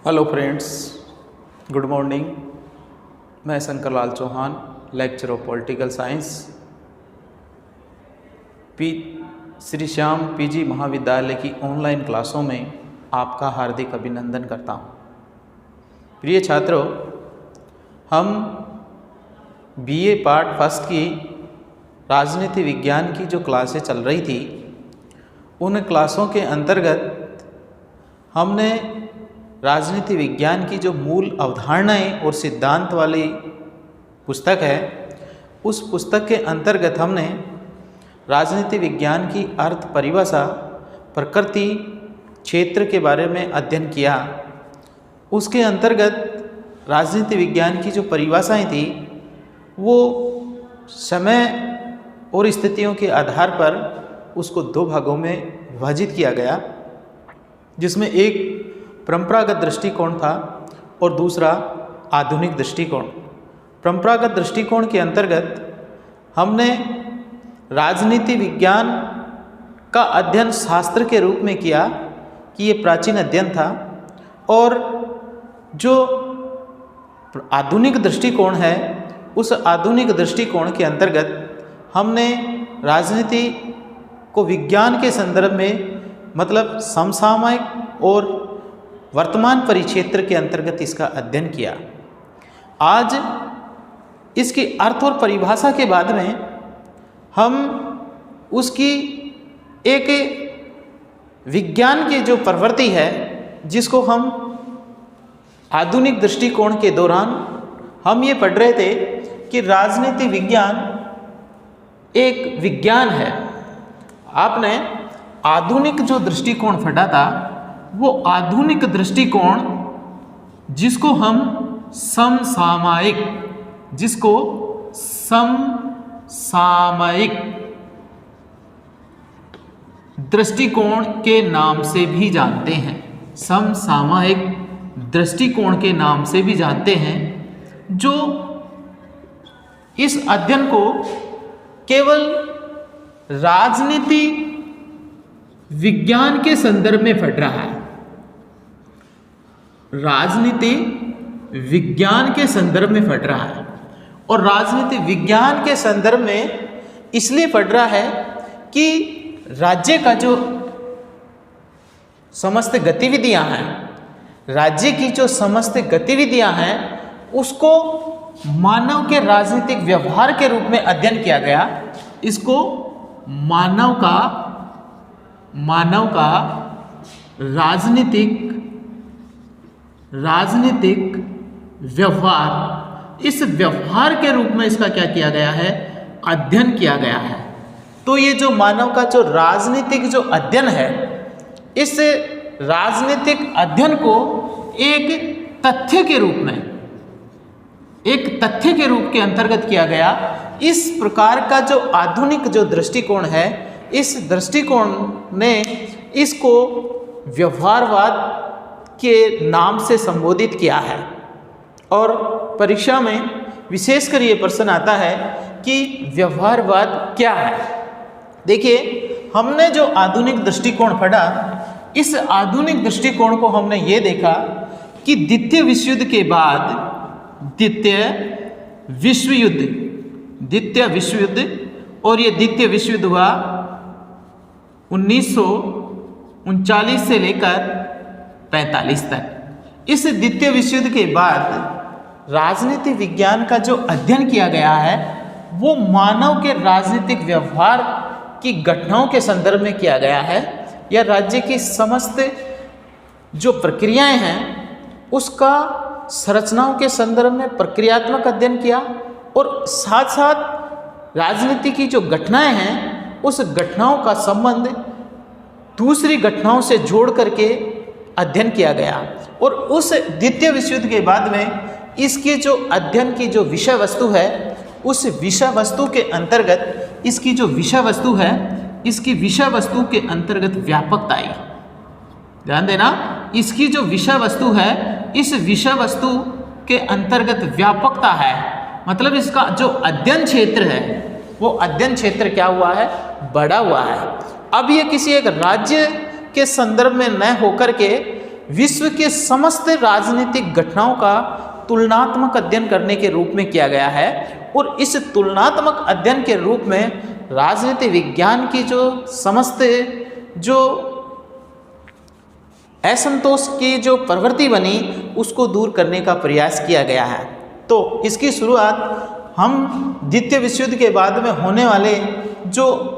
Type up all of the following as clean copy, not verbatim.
Hello friends, good morning. मैं Shankar Lal Chauhan, lecture of political science, Shri Shyam PG महाविद्यालय की ऑनलाइन क्लासों में आपका हार्दिक अभिनंदन करता हूँ। प्रिय छात्रों, हम बीए पार्ट फर्स्ट की राजनीति विज्ञान की जो क्लासें चल रही थी, उन क्लासों के अंतर्गत हमने राजनीति विज्ञान की जो मूल अवधारणाएं और सिद्धांत वाली पुस्तक है, उस पुस्तक के अंतर्गत हमने राजनीति विज्ञान की अर्थ परिभाषा, प्रकृति, क्षेत्र के बारे में अध्ययन किया। उसके अंतर्गत राजनीति विज्ञान की जो परिभाषाएं थी वो समय और स्थितियों के आधार पर उसको दो भागों में विभाजित किया गया, जिसमें एक परंपरागत दृष्टिकोण था और दूसरा आधुनिक दृष्टिकोण। परंपरागत दृष्टिकोण के अंतर्गत हमने राजनीति विज्ञान का अध्ययन शास्त्र के रूप में किया कि ये प्राचीन अध्ययन था, और जो आधुनिक दृष्टिकोण है उस आधुनिक दृष्टिकोण के अंतर्गत हमने राजनीति को विज्ञान के संदर्भ में, मतलब समसामयिक और वर्तमान परिक्षेत्र के अंतर्गत इसका अध्ययन किया। आज इसकी अर्थ और परिभाषा के बाद में हम उसकी एक विज्ञान की जो प्रवृत्ति है, जिसको हम आधुनिक दृष्टिकोण के दौरान हम ये पढ़ रहे थे कि राजनीति विज्ञान एक विज्ञान है। आपने आधुनिक जो दृष्टिकोण पढ़ा था, वो आधुनिक दृष्टिकोण जिसको हम समसामयिक दृष्टिकोण के नाम से भी जानते हैं, समसामयिक दृष्टिकोण के नाम से भी जानते हैं, जो इस अध्ययन को केवल राजनीति विज्ञान के संदर्भ में पढ़ रहा है, राजनीति विज्ञान के संदर्भ में पढ़ रहा है। और राजनीति विज्ञान के संदर्भ में इसलिए पढ़ रहा है कि राज्य का जो समस्त गतिविधियां हैं, राज्य की जो समस्त गतिविधियां हैं, उसको मानव के राजनीतिक व्यवहार के रूप में अध्ययन किया गया। इसको मानव का राजनीतिक व्यवहार, इस व्यवहार के रूप में इसका क्या किया गया है, अध्ययन किया गया है। तो ये जो मानव का जो राजनीतिक जो अध्ययन है, इस राजनीतिक अध्ययन को एक तथ्य के रूप के अंतर्गत किया गया। इस प्रकार का जो आधुनिक जो दृष्टिकोण है, इस दृष्टिकोण ने इसको व्यवहारवाद के नाम से संबोधित किया है। और परीक्षा में विशेषकर ये प्रश्न आता है कि व्यवहारवाद क्या है। देखिए, हमने जो आधुनिक दृष्टिकोण पढ़ा, इस आधुनिक दृष्टिकोण को हमने ये देखा कि द्वितीय विश्व युद्ध के बाद, द्वितीय विश्व युद्ध, और ये द्वितीय विश्व युद्ध हुआ 1939 से लेकर 45 तक। इस द्वितीय विश्व युद्ध के बाद राजनीति विज्ञान का जो अध्ययन किया गया है, वो मानव के राजनीतिक व्यवहार की घटनाओं के संदर्भ में किया गया है, या राज्य की समस्त जो प्रक्रियाएं हैं उसका संरचनाओं के संदर्भ में प्रक्रियात्मक अध्ययन किया, और साथ साथ राजनीति की जो घटनाएं हैं उस घटनाओं का संबंध दूसरी घटनाओं से जोड़ करके अध्ययन किया गया। और उस द्वितीय विश्व युद्ध के बाद में इसके जो अध्ययन की जो विषय वस्तु है, उस विषय वस्तु के अंतर्गत इसकी जो विषय वस्तु है, इसकी विषय वस्तु के अंतर्गत व्यापकता आई। ध्यान देना, इसकी जो विषय वस्तु है, इस विषय वस्तु के अंतर्गत व्यापकता है, मतलब इसका जो अध्ययन क्षेत्र है, वो अध्ययन क्षेत्र क्या हुआ है, बड़ा हुआ है। अब ये किसी एक राज्य के संदर्भ में न होकर के विश्व के समस्त राजनीतिक घटनाओं का तुलनात्मक अध्ययन करने के रूप में किया गया है। और इस तुलनात्मक अध्ययन के रूप में राजनीति विज्ञान की जो समस्त जो असंतोष की जो प्रवृत्ति बनी उसको दूर करने का प्रयास किया गया है। तो इसकी शुरुआत हम द्वितीय विश्व युद्ध के बाद में होने वाले जो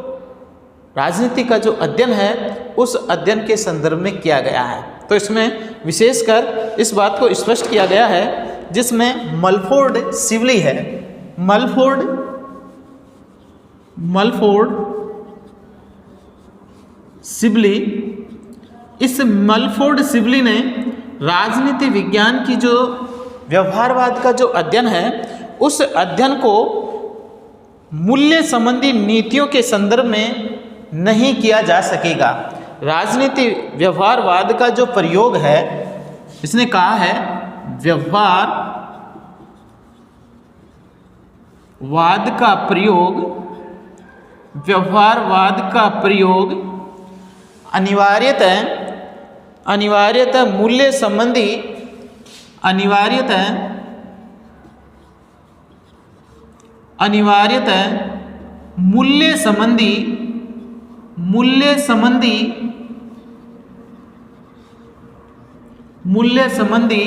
राजनीति का जो अध्ययन है उस अध्ययन के संदर्भ में किया गया है। तो इसमें विशेषकर इस बात को स्पष्ट किया गया है जिसमें मलफोर्ड सिवली है। मलफोर्ड सिवली, इस मलफोर्ड सिवली ने राजनीति विज्ञान की जो व्यवहारवाद का जो अध्ययन है उस अध्ययन को मूल्य संबंधी नीतियों के संदर्भ में नहीं किया जा सकेगा। राजनीति व्यवहारवाद का जो प्रयोग है, इसने कहा है व्यवहारवाद का प्रयोग अनिवार्यतः मूल्य संबंधी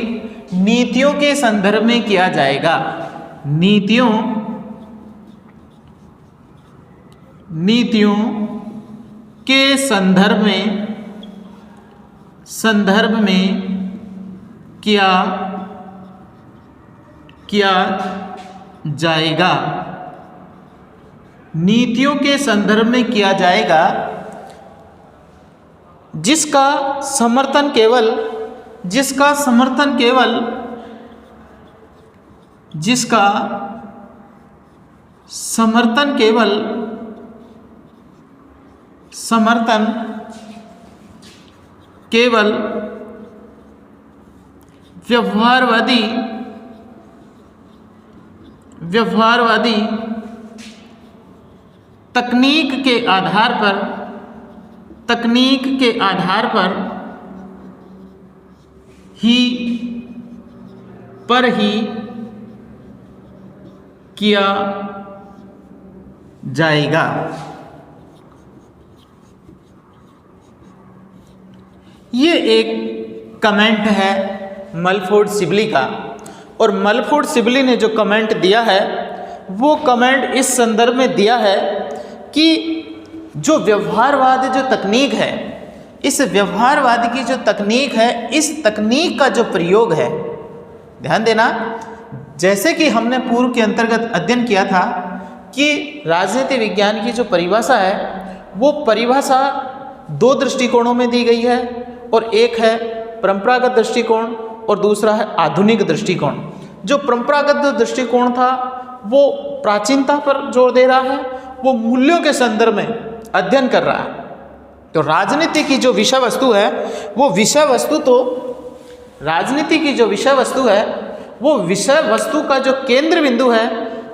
नीतियों के संदर्भ में किया जाएगा। नीतियों के संदर्भ में किया जाएगा। नीतियों के संदर्भ में किया जाएगा जिसका समर्थन केवल व्यवहारवादी तकनीक के आधार पर ही किया जाएगा। ये एक कमेंट है मलफोर्ड सिवली का। और मलफोर्ड सिवली ने जो कमेंट दिया है वो कमेंट इस संदर्भ में दिया है कि जो व्यवहारवाद जो तकनीक है, इस व्यवहारवाद की जो तकनीक है, इस तकनीक का जो प्रयोग है, ध्यान देना, जैसे कि हमने पूर्व के अंतर्गत अध्ययन किया था कि राजनीति विज्ञान की जो परिभाषा है वो परिभाषा दो दृष्टिकोणों में दी गई है। और एक है परंपरागत दृष्टिकोण और दूसरा है आधुनिक दृष्टिकोण। जो परंपरागत दृष्टिकोण था वो प्राचीनता पर जोर दे रहा है, वो मूल्यों के संदर्भ में अध्ययन कर रहा है। तो राजनीति की जो विषय वस्तु है वो विषय वस्तु तो राजनीति की जो विषय वस्तु है वो विषय वस्तु का जो केंद्र बिंदु है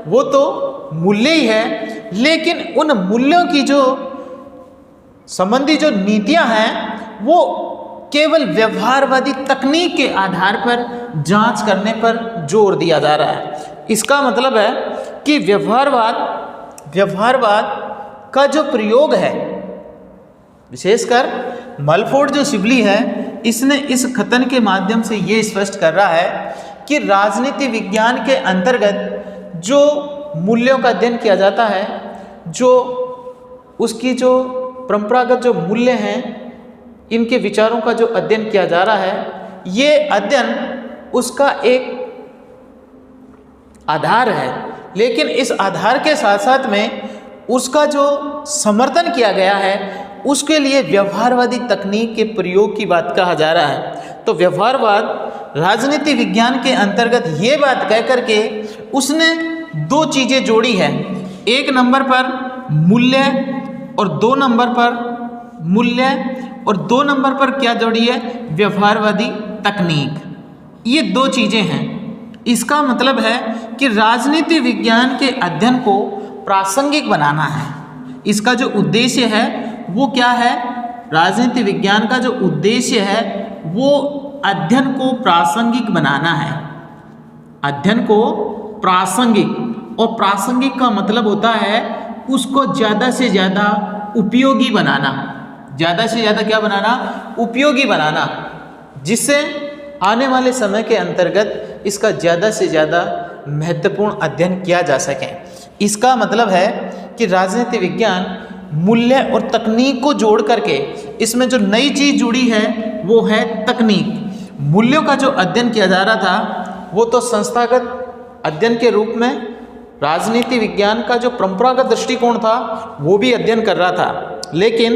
वो तो मूल्य ही है, लेकिन उन मूल्यों की जो संबंधी जो नीतियां हैं वो केवल व्यवहारवादी तकनीक के आधार पर जांच करने पर जोर दिया जा रहा है। इसका मतलब है कि व्यवहारवाद का जो प्रयोग है, विशेषकर मलफोर्ड जो सिवली है, इसने इस कथन के माध्यम से ये स्पष्ट कर रहा है कि राजनीति विज्ञान के अंतर्गत जो मूल्यों का अध्ययन किया जाता है, जो उसकी जो परंपरागत जो मूल्य हैं, इनके विचारों का जो अध्ययन किया जा रहा है, ये अध्ययन उसका एक आधार है। लेकिन इस आधार के साथ साथ में उसका जो समर्थन किया गया है उसके लिए व्यवहारवादी तकनीक के प्रयोग की बात कहा जा रहा है। तो व्यवहारवाद राजनीति विज्ञान के अंतर्गत ये बात कह करके उसने दो चीज़ें जोड़ी है। एक नंबर पर मूल्य और दो नंबर पर क्या जोड़ी है? व्यवहारवादी तकनीक। ये दो चीज़ें हैं। इसका मतलब है कि राजनीति विज्ञान के अध्ययन को प्रासंगिक बनाना है। इसका जो उद्देश्य है वो क्या है? राजनीति विज्ञान का जो उद्देश्य है वो अध्ययन को प्रासंगिक बनाना है। अध्ययन को प्रासंगिक, और प्रासंगिक का मतलब होता है उसको ज़्यादा से ज़्यादा उपयोगी बनाना। ज़्यादा से ज़्यादा क्या बनाना? उपयोगी बनाना, जिससे आने वाले समय के अंतर्गत इसका ज़्यादा से ज़्यादा महत्वपूर्ण अध्ययन किया जा सके। इसका मतलब है कि राजनीति विज्ञान मूल्य और तकनीक को जोड़ करके, इसमें जो नई चीज़ जुड़ी है वो है तकनीक। मूल्यों का जो अध्ययन किया जा रहा था वो तो संस्थागत अध्ययन के रूप में राजनीति विज्ञान का जो परंपरागत दृष्टिकोण था वो भी अध्ययन कर रहा था, लेकिन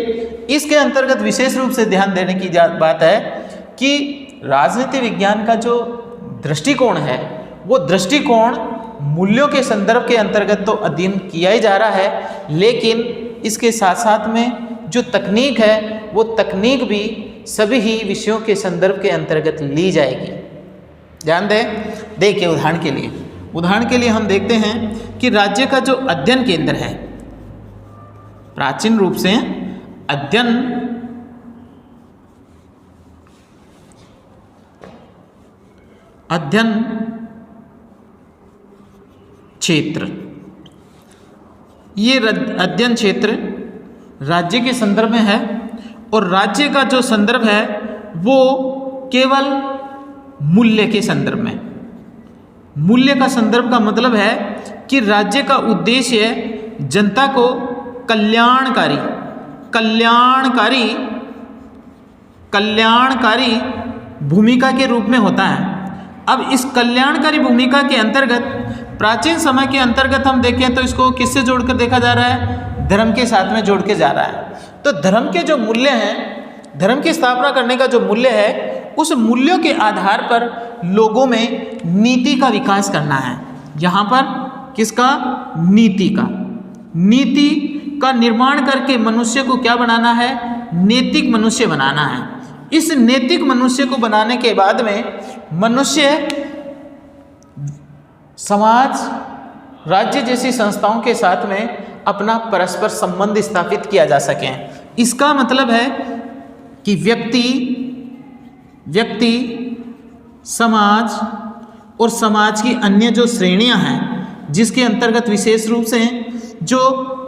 इसके अंतर्गत विशेष रूप से ध्यान देने की बात है कि राजनीति विज्ञान का जो दृष्टिकोण है वो दृष्टिकोण मूल्यों के संदर्भ के अंतर्गत तो अध्ययन किया ही जा रहा है, लेकिन इसके साथ साथ में जो तकनीक है वो तकनीक भी सभी ही विषयों के संदर्भ के अंतर्गत ली जाएगी। ध्यान दें, देखिए उदाहरण के लिए हम देखते हैं कि राज्य का जो अध्ययन केंद्र है, प्राचीन रूप से अध्ययन क्षेत्र, ये अध्ययन क्षेत्र राज्य के संदर्भ में है, और राज्य का जो संदर्भ है वो केवल मूल्य के संदर्भ में। मूल्य का संदर्भ का मतलब है कि राज्य का उद्देश्य जनता को कल्याणकारी भूमिका के रूप में होता है। अब इस कल्याणकारी भूमिका के अंतर्गत प्राचीन समय के अंतर्गत हम देखें तो इसको किससे जोड़कर देखा जा रहा है? धर्म के साथ में जोड़ के जा रहा है। तो धर्म के जो मूल्य हैं, धर्म की स्थापना करने का जो मूल्य है, उस मूल्यों के आधार पर लोगों में नीति का विकास करना है। यहाँ पर किसका? नीति का निर्माण करके मनुष्य को क्या बनाना है? नैतिक मनुष्य बनाना है। इस नैतिक मनुष्य को बनाने के बाद में मनुष्य समाज, राज्य जैसी संस्थाओं के साथ में अपना परस्पर संबंध स्थापित किया जा सके। इसका मतलब है कि व्यक्ति, समाज और समाज की अन्य जो श्रेणियां हैं, जिसके अंतर्गत विशेष रूप से जो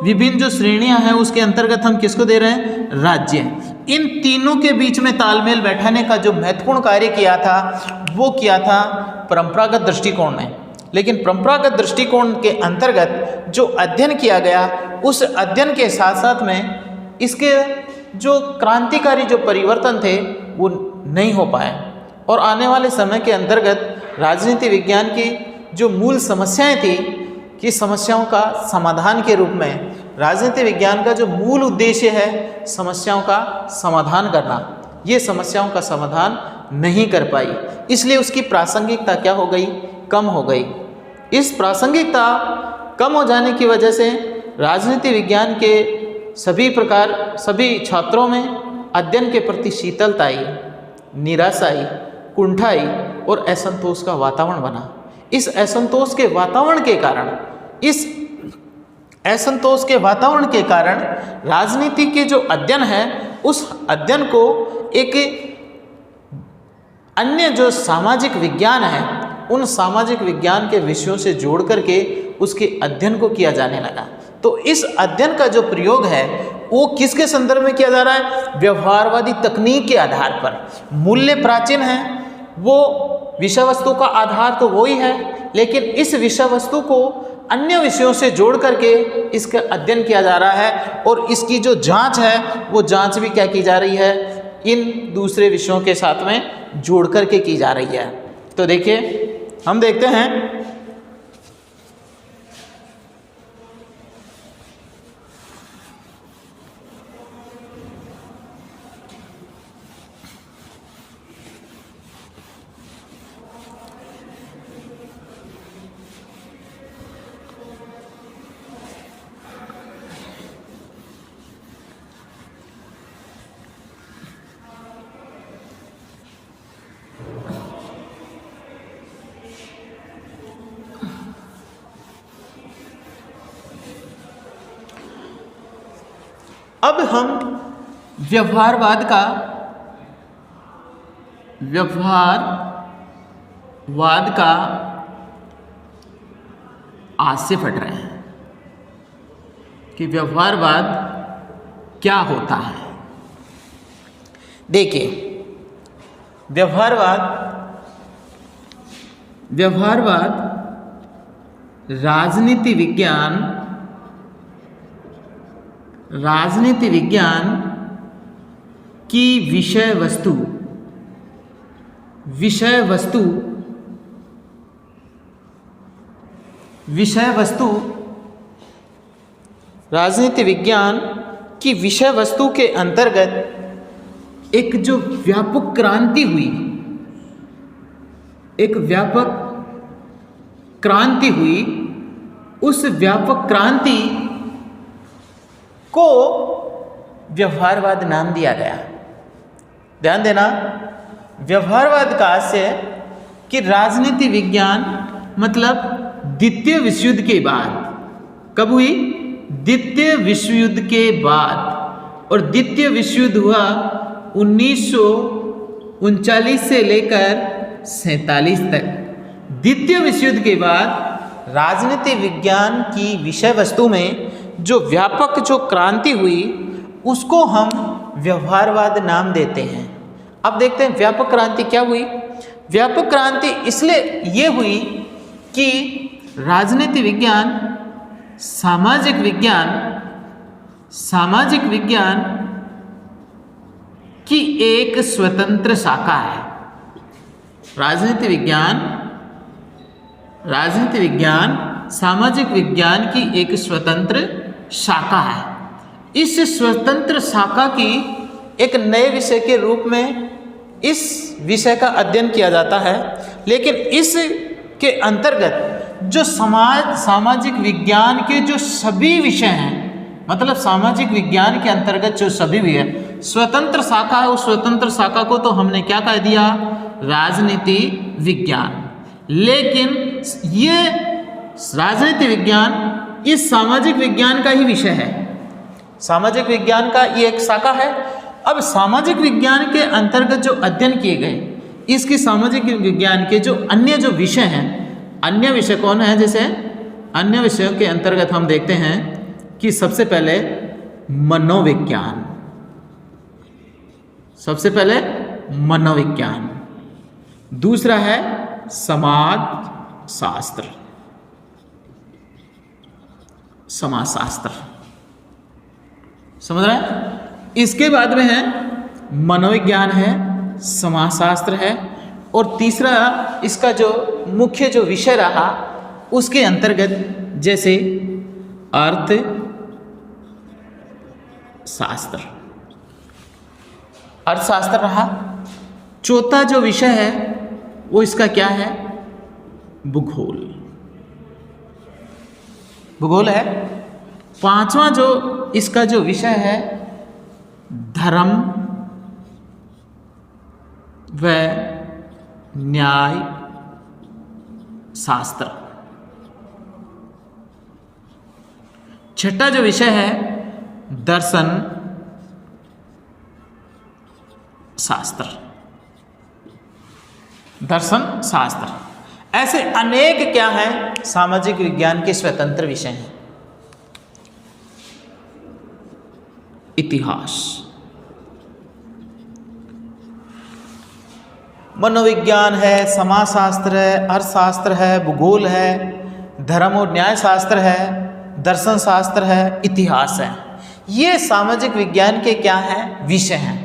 विभिन्न जो श्रेणियां हैं उसके अंतर्गत हम किसको दे रहे हैं? राज्य। इन तीनों के बीच में तालमेल बैठाने का जो महत्वपूर्ण कार्य किया था वो किया था परंपरागत दृष्टिकोण ने। लेकिन परंपरागत दृष्टिकोण के अंतर्गत जो अध्ययन किया गया, उस अध्ययन के साथ साथ में इसके जो क्रांतिकारी जो परिवर्तन थे वो नहीं हो पाए, और आने वाले समय के अंतर्गत राजनीति विज्ञान की जो मूल समस्याएं थी कि समस्याओं का समाधान के रूप में राजनीति विज्ञान का जो मूल उद्देश्य है समस्याओं का समाधान करना, ये समस्याओं का समाधान नहीं कर पाई। इसलिए उसकी प्रासंगिकता क्या हो गई? कम हो गई। इस प्रासंगिकता कम हो जाने की वजह से राजनीति विज्ञान के सभी छात्रों में अध्ययन के प्रति शीतलता आई, निराशा आई, कुंठा आई और असंतोष का वातावरण बना। इस असंतोष के वातावरण के कारण राजनीति के जो अध्ययन है उस अध्ययन को एक अन्य जो सामाजिक विज्ञान है उन सामाजिक विज्ञान के विषयों से जोड़ करके उसके अध्ययन को किया जाने लगा। तो इस अध्ययन का जो प्रयोग है वो किसके संदर्भ में किया जा रहा है? व्यवहारवादी तकनीक के आधार पर। मूल्य प्राचीन है, वो विषय वस्तु का आधार तो वही है, लेकिन इस विषय वस्तु को अन्य विषयों से जोड़ करके इसका अध्ययन किया जा रहा है, और इसकी जो जांच है वो जांच भी क्या की जा रही है? इन दूसरे विषयों के साथ में जोड़ करके की जा रही है। तो देखिए हम देखते हैं अब हम व्यवहारवाद का व्यवहारवाद का आज से पढ़ रहे हैं कि व्यवहारवाद क्या होता है। देखिए, व्यवहारवाद राजनीति विज्ञान की विषय वस्तु राजनीति विज्ञान की विषय वस्तु के अंतर्गत एक जो व्यापक क्रांति हुई, उस व्यापक क्रांति को व्यवहारवाद नाम दिया गया। ध्यान देना, व्यवहारवाद का अर्थ है कि राजनीति विज्ञान मतलब द्वितीय विश्व युद्ध के बाद, कब हुई? द्वितीय विश्व युद्ध के बाद। और द्वितीय विश्व युद्ध हुआ 1939 से लेकर 47 तक। द्वितीय विश्व युद्ध के बाद राजनीति विज्ञान की विषय वस्तु में जो व्यापक जो क्रांति हुई उसको हम व्यवहारवाद नाम देते हैं। अब देखते हैं व्यापक क्रांति क्या हुई। व्यापक क्रांति इसलिए ये हुई कि राजनीति विज्ञान सामाजिक विज्ञान की एक स्वतंत्र शाखा है। राजनीति विज्ञान सामाजिक विज्ञान की एक स्वतंत्र शाखा है। इस स्वतंत्र शाखा की एक नए विषय के रूप में इस विषय का अध्ययन किया जाता है। लेकिन इस के अंतर्गत जो सामाजिक विज्ञान के जो सभी विषय हैं, मतलब सामाजिक विज्ञान के अंतर्गत जो सभी भी है स्वतंत्र शाखा है, उस स्वतंत्र शाखा को तो हमने क्या कह दिया? राजनीति विज्ञान। लेकिन ये राजनीति विज्ञान इस सामाजिक विज्ञान का ही विषय है, सामाजिक विज्ञान का ये एक शाखा है। अब सामाजिक विज्ञान के अंतर्गत जो अध्ययन किए गए, इसकी सामाजिक विज्ञान के जो अन्य जो विषय हैं, अन्य विषय कौन है? जैसे अन्य विषयों के अंतर्गत हम देखते हैं कि सबसे पहले मनोविज्ञान, दूसरा है समाजशास्त्र, समझ रहे हैं? इसके बाद में है मनोविज्ञान है, समाजशास्त्र है, और तीसरा इसका जो मुख्य जो विषय रहा उसके अंतर्गत जैसे अर्थशास्त्र रहा। चौथा जो विषय है वो इसका क्या है? भूगोल है। पांचवा जो इसका जो विषय है धर्म व न्याय शास्त्र। छठा जो विषय है दर्शन शास्त्र। ऐसे अनेक क्या हैं सामाजिक विज्ञान के स्वतंत्र विषय हैं। इतिहास, मनोविज्ञान है, समाजशास्त्र है, अर्थशास्त्र है, भूगोल है, धर्म और न्याय शास्त्र है, दर्शन शास्त्र है, इतिहास है। ये सामाजिक विज्ञान के क्या हैं? विषय हैं।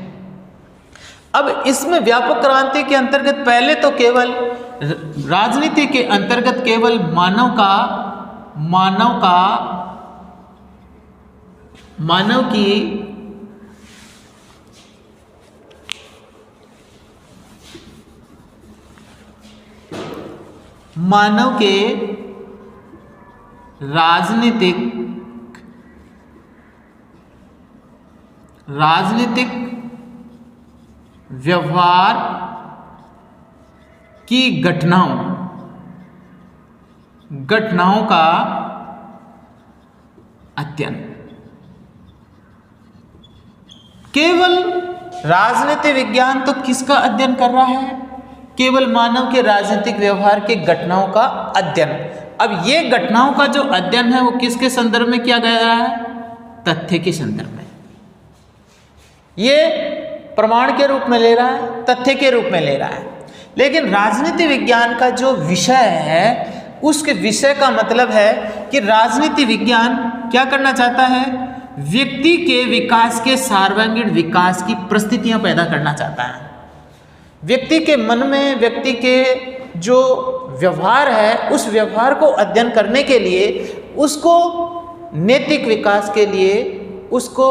अब इसमें व्यापक क्रांति के अंतर्गत पहले तो केवल राजनीति के अंतर्गत केवल मानव के राजनीतिक व्यवहार की घटनाओं का अध्ययन, केवल राजनीति विज्ञान तो किसका अध्ययन कर रहा है? केवल मानव के राजनीतिक व्यवहार के घटनाओं का अध्ययन। अब ये घटनाओं का जो अध्ययन है वो किसके संदर्भ में किया जा रहा है? तथ्य के संदर्भ में। ये प्रमाण के रूप में ले रहा है, तथ्य के रूप में ले रहा है। लेकिन राजनीति विज्ञान का जो विषय है उसके विषय का मतलब है कि राजनीति विज्ञान क्या करना चाहता है? व्यक्ति के विकास के सर्वांगीण विकास की परिस्थितियां पैदा करना चाहता है। व्यक्ति के मन में व्यक्ति के जो व्यवहार है उस व्यवहार को अध्ययन करने के लिए, उसको नैतिक विकास के लिए, उसको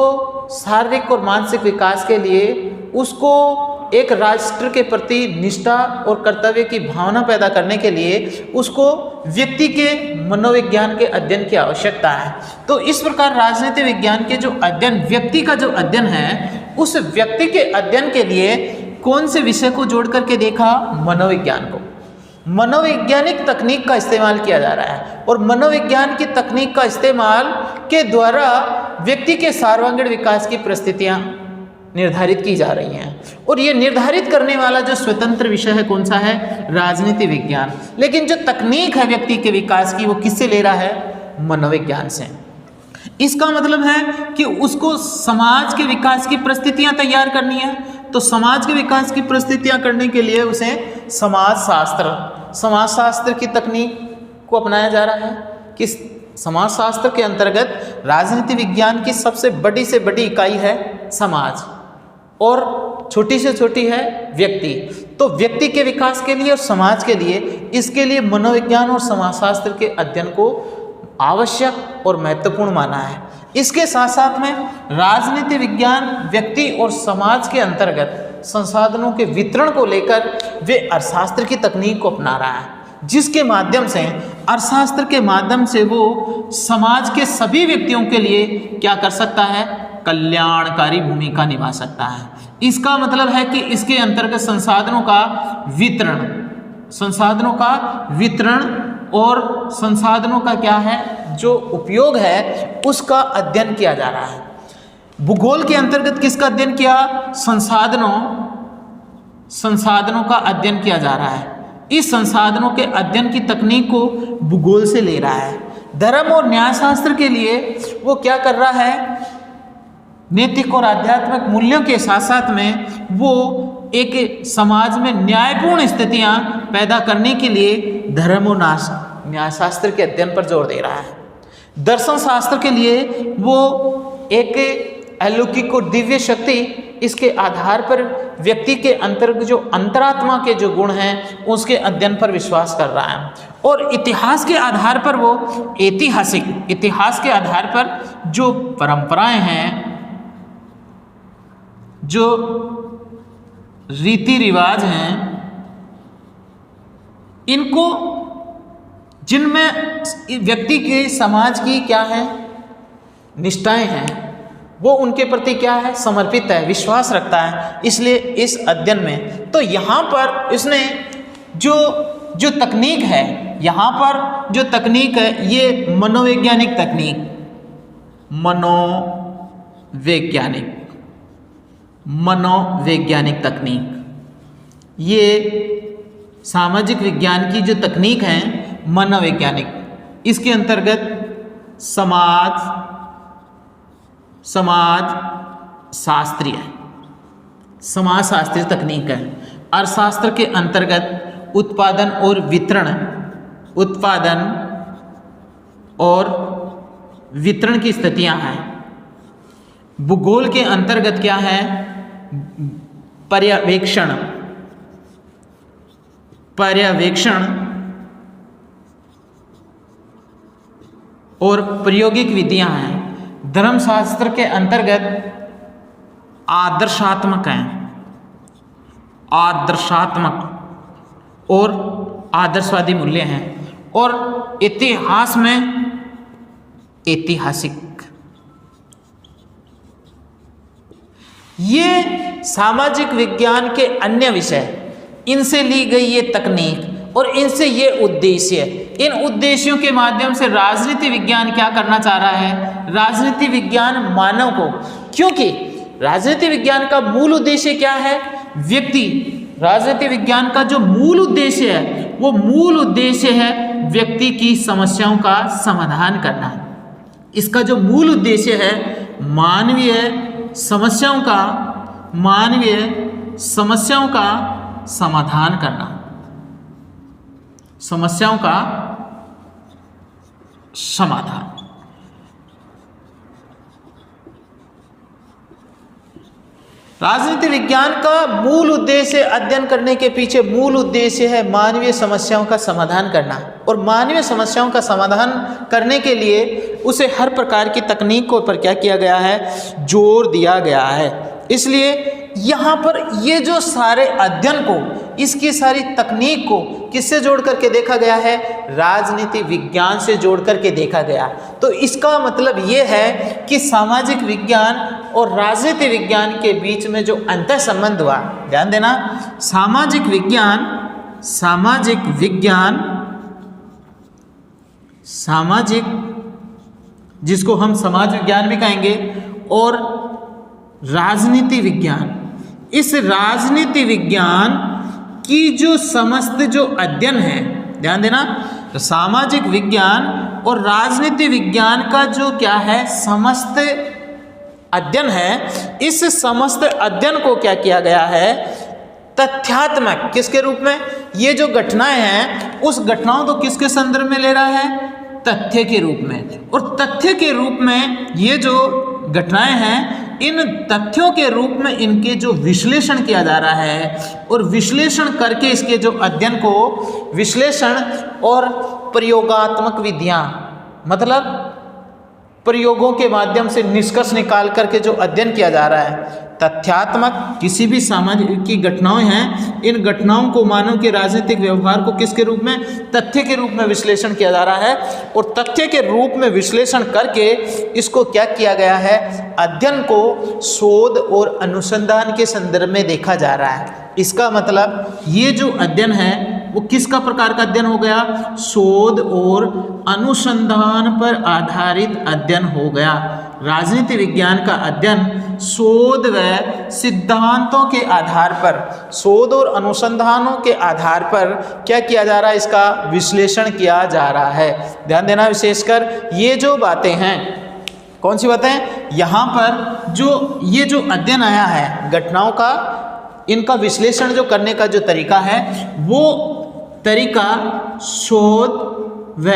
शारीरिक और मानसिक विकास के लिए, उसको एक राष्ट्र के प्रति निष्ठा और कर्तव्य की भावना पैदा करने के लिए उसको व्यक्ति के मनोविज्ञान के अध्ययन की आवश्यकता है। तो इस प्रकार राजनीति विज्ञान के जो अध्ययन, व्यक्ति का जो अध्ययन है, उस व्यक्ति के अध्ययन के लिए कौन से विषय को जोड़ करके देखा? मनोविज्ञान को। मनोवैज्ञानिक तकनीक का इस्तेमाल किया जा रहा है और मनोविज्ञान की तकनीक का इस्तेमाल के द्वारा व्यक्ति के सर्वांगीण विकास की परिस्थितियां निर्धारित की जा रही हैं। और ये निर्धारित करने वाला जो स्वतंत्र विषय है कौन सा है? राजनीति विज्ञान। लेकिन जो तकनीक है व्यक्ति के विकास की वो किससे ले रहा है? मनोविज्ञान से। इसका मतलब है कि उसको समाज के विकास की परिस्थितियां तैयार करनी है। तो समाज के विकास की परिस्थितियां करने के लिए उसे समाज शास्त्र की तकनीक को अपनाया जा रहा है। किस समाज शास्त्र के अंतर्गत राजनीति विज्ञान की सबसे बड़ी से बड़ी इकाई है समाज और छोटी से छोटी है व्यक्ति। तो व्यक्ति के विकास के लिए और समाज के लिए, इसके लिए मनोविज्ञान और समाजशास्त्र के अध्ययन को आवश्यक और महत्वपूर्ण माना है। इसके साथ साथ में राजनीति विज्ञान व्यक्ति और समाज के अंतर्गत संसाधनों के वितरण को लेकर वे अर्थशास्त्र की तकनीक को अपना रहा है, जिसके माध्यम से अर्थशास्त्र के माध्यम से वो समाज के सभी व्यक्तियों के लिए क्या कर सकता है? कल्याणकारी भूमिका निभा सकता है। इसका मतलब है कि इसके अंतर्गत संसाधनों का वितरण और संसाधनों का क्या है जो उपयोग है उसका अध्ययन किया जा रहा है। भूगोल के अंतर्गत किसका अध्ययन किया? संसाधनों का अध्ययन किया जा रहा है। इस संसाधनों के अध्ययन की तकनीक को भूगोल से ले रहा है। धर्म और न्यायशास्त्र के लिए वो क्या कर रहा है? नैतिक और आध्यात्मिक मूल्यों के साथ साथ में वो एक समाज में न्यायपूर्ण स्थितियां पैदा करने के लिए धर्म और न्यायशास्त्र के अध्ययन पर जोर दे रहा है। दर्शन शास्त्र के लिए वो एक अलौकिक और दिव्य शक्ति, इसके आधार पर व्यक्ति के अंतर्गत जो अंतरात्मा के जो गुण हैं उसके अध्ययन पर विश्वास कर रहा है। और इतिहास के आधार पर वो इतिहास के आधार पर जो परंपराएं हैं, जो रीति रिवाज हैं, इनको जिनमें व्यक्ति के समाज की क्या है? निष्ठाएं हैं, वो उनके प्रति क्या है? समर्पित है, विश्वास रखता है। इसलिए इस अध्ययन में तो यहाँ पर इसने जो तकनीक है, यहाँ पर जो तकनीक है ये मनोवैज्ञानिक तकनीक, ये सामाजिक विज्ञान की जो तकनीक है मनोवैज्ञानिक, इसके अंतर्गत समाजशास्त्रीय तकनीक है। अर्थशास्त्र के अंतर्गत उत्पादन और वितरण की स्थितियां हैं। भूगोल के अंतर्गत क्या है? पर्यवेक्षण और प्रायोगिक विधियां हैं। धर्मशास्त्र के अंतर्गत आदर्शात्मक और आदर्शवादी मूल्य हैं। और इतिहास में ऐतिहासिक। ये सामाजिक विज्ञान के अन्य विषय, इनसे ली गई ये तकनीक और इनसे ये उद्देश्य, इन उद्देश्यों के माध्यम से राजनीति विज्ञान क्या करना चाह रहा है? राजनीति विज्ञान मानव को, क्योंकि राजनीति विज्ञान का मूल उद्देश्य क्या है? व्यक्ति, राजनीति विज्ञान का जो मूल उद्देश्य है वो मूल उद्देश्य है व्यक्ति की समस्याओं का समाधान करना। इसका जो मूल उद्देश्य है मानवीय समस्याओं का समाधान करना, समस्याओं का समाधान। राजनीति विज्ञान का मूल उद्देश्य अध्ययन करने के पीछे मूल उद्देश्य है मानवीय समस्याओं का समाधान करना, और मानवीय समस्याओं का समाधान करने के लिए उसे हर प्रकार की तकनीकों पर क्या किया गया है? जोर दिया गया है। इसलिए यहाँ पर ये जो सारे अध्ययन को, इसकी सारी तकनीक को किससे जोड़ करके देखा गया है? राजनीति विज्ञान से जोड़ करके देखा गया। तो इसका मतलब ये है कि सामाजिक विज्ञान और राजनीति विज्ञान के बीच में जो अंतर संबंध हुआ, ध्यान देना, सामाजिक जिसको हम समाज विज्ञान भी कहेंगे, और राजनीति विज्ञान, इस राजनीति विज्ञान की जो समस्त जो अध्ययन है, ध्यान देना, तो सामाजिक विज्ञान और राजनीति विज्ञान का जो क्या है? समस्त अध्ययन है। इस समस्त अध्ययन को क्या किया गया है? तथ्यात्मक, किसके रूप में? ये जो घटनाएं हैं उस घटनाओं को किसके संदर्भ में ले रहा है? तथ्य के रूप में। और तथ्य के रूप में ये जो घटनाएं हैं, इन तथ्यों के रूप में इनके जो विश्लेषण किया जा रहा है, और विश्लेषण करके इसके जो अध्ययन को विश्लेषण और प्रयोगात्मक विधियां, मतलब प्रयोगों के माध्यम से निष्कर्ष निकाल करके जो अध्ययन किया जा रहा है। तथ्यात्मक, किसी भी सामाजिक की घटनाएं हैं, इन घटनाओं को मानव के राजनीतिक व्यवहार को किसके रूप में? तथ्य के रूप में विश्लेषण किया जा रहा है, और तथ्य के रूप में विश्लेषण करके इसको क्या किया गया है? अध्ययन को शोध और अनुसंधान के संदर्भ में देखा जा रहा है। इसका मतलब ये जो अध्ययन है वो किसका प्रकार का अध्ययन हो गया? शोध और अनुसंधान पर आधारित अध्ययन हो गया। राजनीति विज्ञान का अध्ययन शोध व सिद्धांतों के आधार पर, शोध और अनुसंधानों के आधार पर क्या किया जा रहा है? इसका विश्लेषण किया जा रहा है। ध्यान देना, विशेषकर ये जो बातें हैं, कौन सी बातें? यहाँ पर जो ये जो अध्ययन आया है घटनाओं का, इनका विश्लेषण जो करने का जो तरीका है वो तरीका शोध व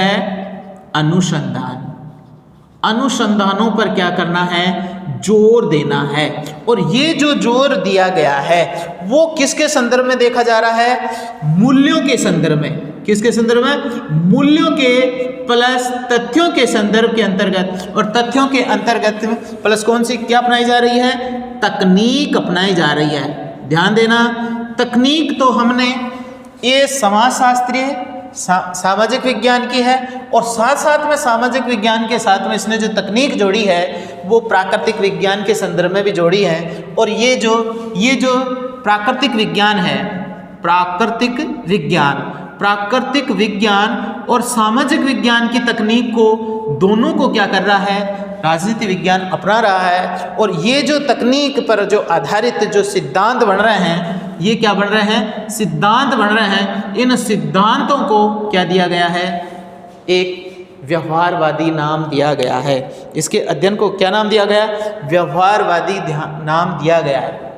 अनुसंधानों पर क्या करना है? जोर देना है। और ये जो जोर दिया गया है वो किसके संदर्भ में देखा जा रहा है? मूल्यों के संदर्भ में। किसके संदर्भ में? मूल्यों के प्लस तथ्यों के संदर्भ के अंतर्गत, और तथ्यों के अंतर्गत प्लस कौन सी क्या अपनाई जा रही है? तकनीक अपनाई जा रही है। ध्यान देना, तकनीक तो हमने ये समाजशास्त्रीय सामाजिक विज्ञान की है, और साथ साथ में सामाजिक विज्ञान के साथ में इसने जो तकनीक जोड़ी है वो प्राकृतिक विज्ञान के संदर्भ में भी जोड़ी है। और ये जो प्राकृतिक विज्ञान है, प्राकृतिक विज्ञान और सामाजिक विज्ञान की तकनीक को, दोनों को क्या कर रहा है? राजनीति विज्ञान अपना रहा है। और ये जो तकनीक पर जो आधारित जो सिद्धांत बन रहे हैं, ये क्या बन रहे हैं? सिद्धांत बन रहे हैं। इन सिद्धांतों को क्या दिया गया है? एक व्यवहारवादी नाम दिया गया है। इसके अध्ययन को क्या नाम दिया गया? व्यवहारवादी नाम दिया गया है।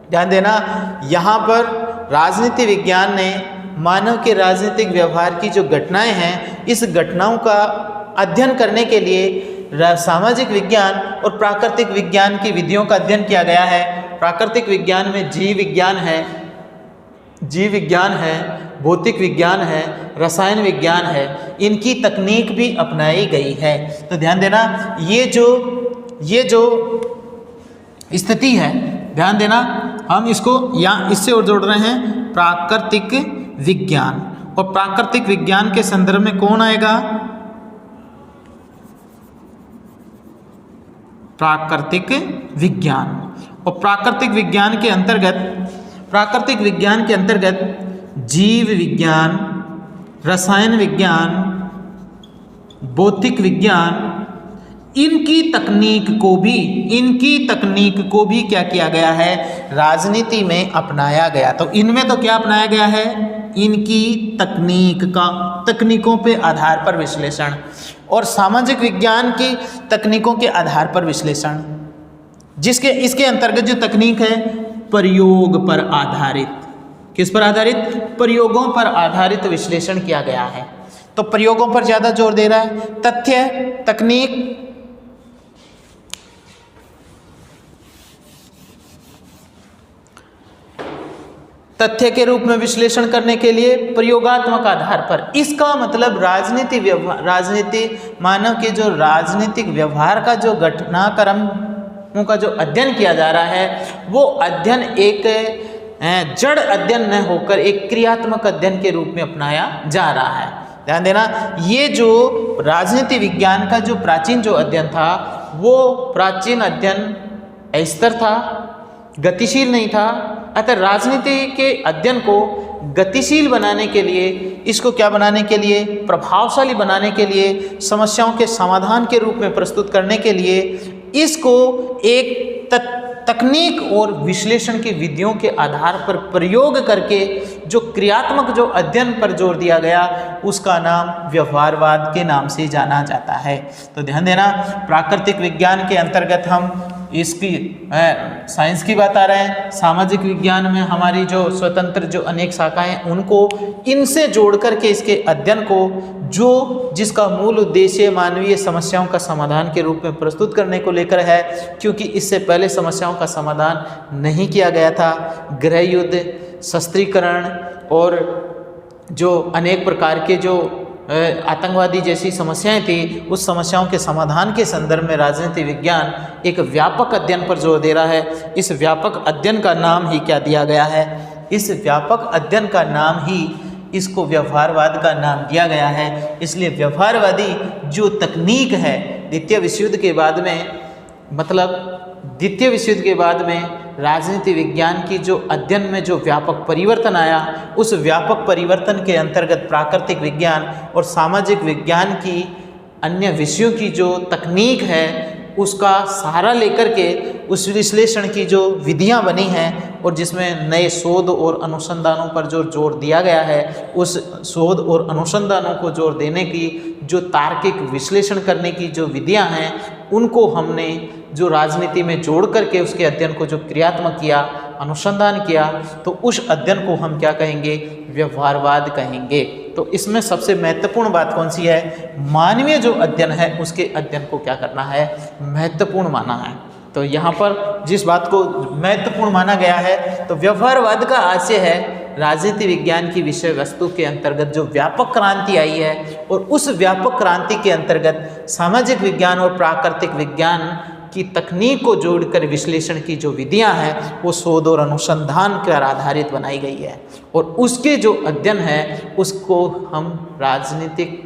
ध्यान देना, यहाँ पर राजनीति विज्ञान ने मानव के राजनीतिक व्यवहार की जो घटनाएं हैं, इस घटनाओं का अध्ययन करने के लिए सामाजिक विज्ञान और प्राकृतिक विज्ञान की विधियों का अध्ययन किया गया है। प्राकृतिक विज्ञान में जीव विज्ञान है, भौतिक विज्ञान है, रसायन विज्ञान है, इनकी तकनीक भी अपनाई गई है। तो ध्यान देना, ये जो स्थिति है, ध्यान देना, हम इसको यहाँ इससे और जोड़ रहे हैं प्राकृतिक विज्ञान। और प्राकृतिक विज्ञान के संदर्भ में कौन आएगा? प्राकृतिक विज्ञान। और प्राकृतिक विज्ञान के अंतर्गत जीव विज्ञान, रसायन विज्ञान, भौतिक विज्ञान, इनकी तकनीक को भी क्या किया गया है, राजनीति में अपनाया गया। तो इनमें तो क्या अपनाया गया है, इनकी तकनीकों पे आधार पर विश्लेषण और सामाजिक विज्ञान की तकनीकों के आधार पर विश्लेषण, इसके अंतर्गत जो तकनीक है प्रयोग पर आधारित, किस पर आधारित, प्रयोगों पर आधारित विश्लेषण किया गया है। तो प्रयोगों पर ज्यादा जोर दे रहा है। तथ्य तकनीक, तथ्य के रूप में विश्लेषण करने के लिए प्रयोगात्मक आधार पर। इसका मतलब राजनीति मानव के जो राजनीतिक व्यवहार का जो घटनाक्रमों का जो अध्ययन किया जा रहा है, वो अध्ययन एक जड़ अध्ययन न होकर एक क्रियात्मक अध्ययन के रूप में अपनाया जा रहा है। ध्यान देना, ये जो राजनीति विज्ञान का जो प्राचीन जो अध्ययन था, वो प्राचीन अध्ययन अस्थिर था, गतिशील नहीं था। अतः राजनीति के अध्ययन को गतिशील बनाने के लिए, इसको क्या बनाने के लिए, प्रभावशाली बनाने के लिए, समस्याओं के समाधान के रूप में प्रस्तुत करने के लिए इसको एक तकनीक और विश्लेषण की विधियों के आधार पर प्रयोग करके जो क्रियात्मक जो अध्ययन पर जोर दिया गया, उसका नाम व्यवहारवाद के नाम से जाना जाता है। तो ध्यान देना, प्राकृतिक विज्ञान के अंतर्गत हम इसकी साइंस की बात आ रहे हैं, सामाजिक विज्ञान में हमारी जो स्वतंत्र जो अनेक शाखाएं, उनको इनसे जोड़ करके इसके अध्ययन को जिसका मूल उद्देश्य मानवीय समस्याओं का समाधान के रूप में प्रस्तुत करने को लेकर है, क्योंकि इससे पहले समस्याओं का समाधान नहीं किया गया था। गृह युद्ध, शस्त्रीकरण और जो अनेक प्रकार के जो आतंकवादी जैसी समस्याएं थी, उस समस्याओं के समाधान के संदर्भ में राजनीति विज्ञान एक व्यापक अध्ययन पर जोर दे रहा है। इस व्यापक अध्ययन का नाम ही क्या दिया गया है, इस व्यापक अध्ययन का नाम ही इसको व्यवहारवाद का नाम दिया गया है। इसलिए व्यवहारवादी जो तकनीक है, द्वितीय विश्व युद्ध के बाद में राजनीति विज्ञान की जो अध्ययन में जो व्यापक परिवर्तन आया, उस व्यापक परिवर्तन के अंतर्गत प्राकृतिक विज्ञान और सामाजिक विज्ञान की अन्य विषयों की जो तकनीक है, उसका सहारा लेकर के उस विश्लेषण की जो विधियां बनी हैं और जिसमें नए शोध और अनुसंधानों पर जो जोर दिया गया है, उस शोध और अनुसंधानों को जोर देने की जो तार्किक विश्लेषण करने की जो विधियां हैं, उनको हमने जो राजनीति में जोड़ करके उसके अध्ययन को जो क्रियात्मक किया, अनुसंधान किया, तो उस अध्ययन को हम क्या कहेंगे, व्यवहारवाद कहेंगे। तो इसमें सबसे महत्वपूर्ण बात कौन सी है, मानवीय जो अध्ययन है उसके अध्ययन को क्या करना है, महत्वपूर्ण माना है। तो यहाँ पर जिस बात को महत्वपूर्ण माना गया है, तो व्यवहारवाद का आशय है राजनीति विज्ञान की विषय वस्तु के अंतर्गत जो व्यापक क्रांति आई है, और उस व्यापक क्रांति के अंतर्गत सामाजिक विज्ञान और प्राकृतिक विज्ञान की तकनीक को जोड़कर विश्लेषण की जो विधियां हैं, वो शोध और अनुसंधान पर आधारित बनाई गई है, और उसके जो अध्ययन है उसको हम राजनीतिक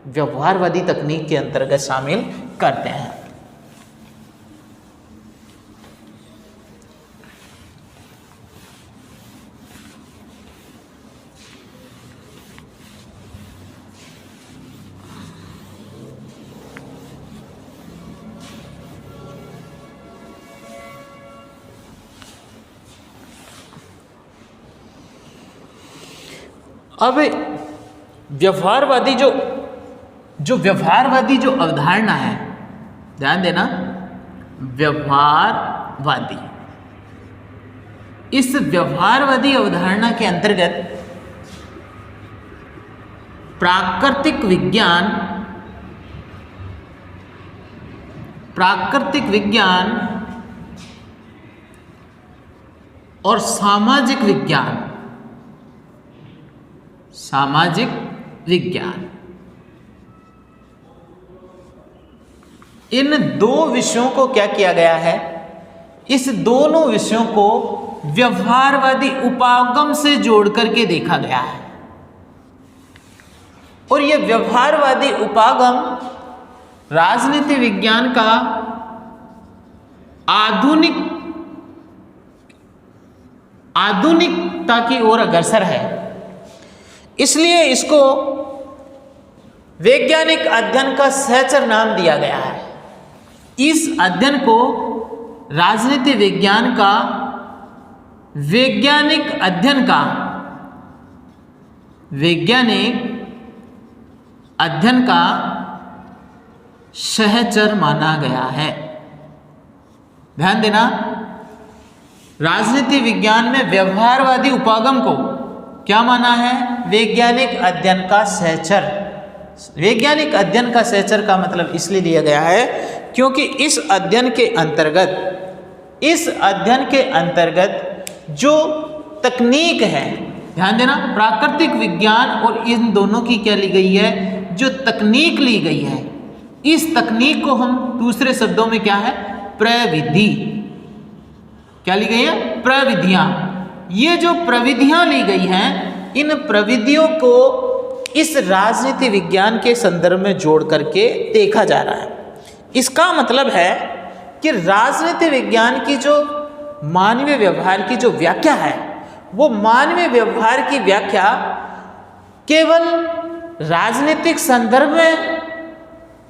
व्यवहारवादी तकनीक के अंतर्गत शामिल करते हैं। अब व्यवहारवादी जो अवधारणा है, ध्यान देना, व्यवहारवादी, इस व्यवहारवादी अवधारणा के अंतर्गत प्राकृतिक विज्ञान और सामाजिक विज्ञान, इन दो विषयों को क्या किया गया है, इस दोनों विषयों को व्यवहारवादी उपागम से जोड़ करके देखा गया है। और यह व्यवहारवादी उपागम राजनीति विज्ञान का आधुनिकता की ओर अग्रसर है। इसलिए इसको वैज्ञानिक अध्ययन का सहचर नाम दिया गया है। इस अध्ययन को राजनीति विज्ञान का वैज्ञानिक अध्ययन का सहचर माना गया है। ध्यान देना, राजनीति विज्ञान में व्यवहारवादी उपागम को क्या माना है? वैज्ञानिक अध्ययन का सहचर। वैज्ञानिक अध्ययन का सहचर का मतलब इसलिए लिया गया है क्योंकि इस अध्ययन के अंतर्गत जो तकनीक है, ध्यान देना, प्राकृतिक विज्ञान और इन दोनों की क्या ली गई है? जो तकनीक ली गई है, इस तकनीक को हम दूसरे शब्दों में क्या है? प्रविधि। क्या ली गई है? प्रविधियां। ये जो प्रविधियां ली गई हैं, इन प्रविधियों को इस राजनीति विज्ञान के संदर्भ में जोड़ करके देखा जा रहा है। इसका मतलब है कि राजनीति विज्ञान की जो मानवीय व्यवहार की जो व्याख्या है, वो मानवीय व्यवहार की व्याख्या केवल राजनीतिक संदर्भ में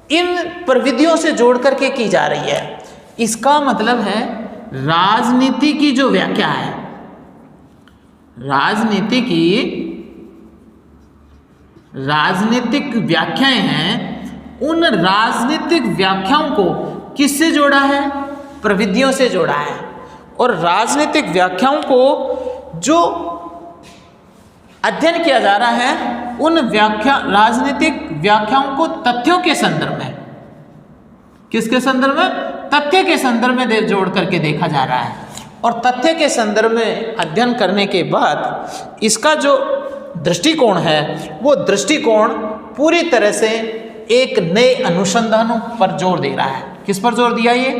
इन प्रविधियों से जोड़ करके की जा रही है। इसका मतलब है राजनीति की जो व्याख्या है, राजनीतिक व्याख्याएं हैं, उन राजनीतिक व्याख्याओं को किससे जोड़ा है? प्रविधियों से जोड़ा है। और राजनीतिक व्याख्याओं को जो अध्ययन किया जा रहा है, उन राजनीतिक व्याख्याओं को तथ्यों के संदर्भ में, किसके संदर्भ में? तथ्य के संदर्भ में जोड़ करके देखा जा रहा है। और तथ्य के संदर्भ में अध्ययन करने के बाद इसका जो दृष्टिकोण है, वो दृष्टिकोण पूरी तरह से एक नए अनुसंधानों पर जोर दे रहा है। किस पर जोर दिया? ये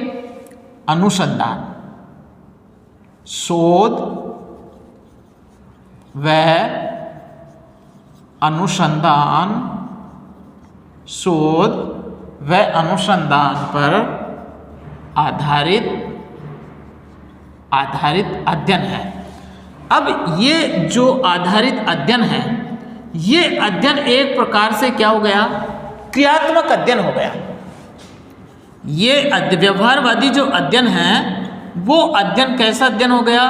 अनुसंधान, शोध व अनुसंधान, शोध व अनुसंधान पर आधारित अध्ययन है। अब ये जो आधारित अध्ययन है, ये अध्ययन एक प्रकार से क्या हो गया? क्रियात्मक अध्ययन हो गया। ये व्यवहारवादी जो अध्ययन है, वो अध्ययन कैसा अध्ययन हो गया?